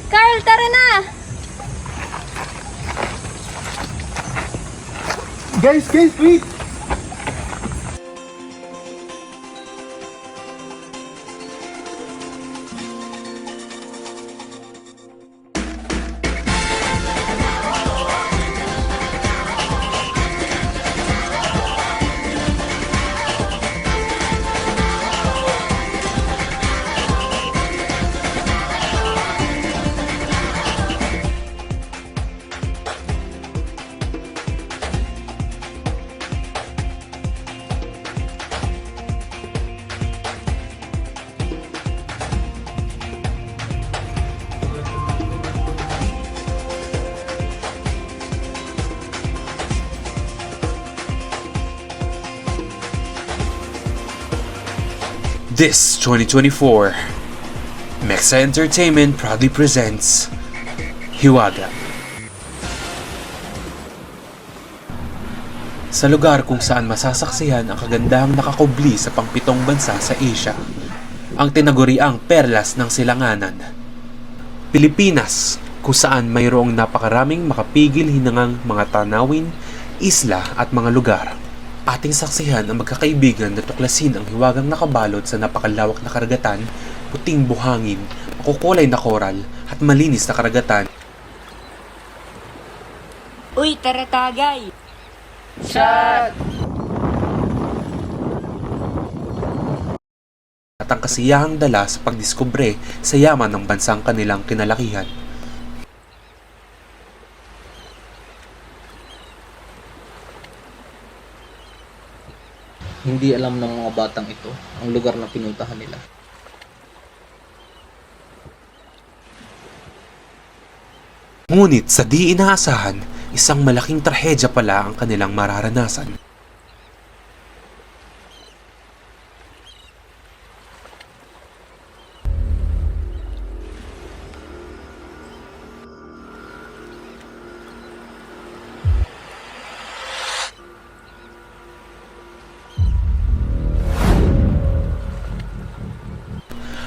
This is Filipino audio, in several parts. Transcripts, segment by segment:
Carl, tara na! Guys, wait! This 2024, Mexa Entertainment proudly presents Hiwaga. Sa lugar kung saan masasaksihan ang kagandahang nakakubli sa pangpitong bansa sa Asia, ang tinaguriang perlas ng silanganan, Pilipinas, kung saan mayroong napakaraming makapigil hinangang mga tanawin, isla at mga lugar. Ating saksihan ang magkakaibigan na tuklasin ang hiwagang nakabalot sa napakalawak na karagatan, puting buhangin, makukulay na koral at malinis na karagatan. Uy, tara tagay! At ang kasiyahang dala sa pagdiskubre sa yaman ng bansang kanilang kinalakihan. Hindi alam ng mga batang ito ang lugar na pinuntahan nila. Ngunit sa di inaasahan, isang malaking trahedya pala ang kanilang mararanasan.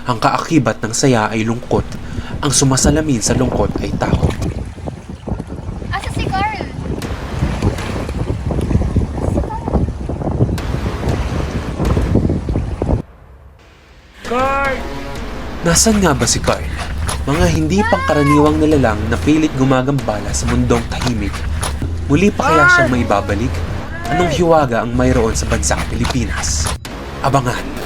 Ang kaakibat ng saya ay lungkot. Ang sumasalamin sa lungkot ay takot. Asa si Carl? Nasaan nga ba si Carl? Mga hindi pangkaraniwang nilalang na pilit gumagambala sa mundong tahimik. Muli pa kaya siyang maibabalik? Anong hiwaga ang mayroon sa bansang Pilipinas? Abangan!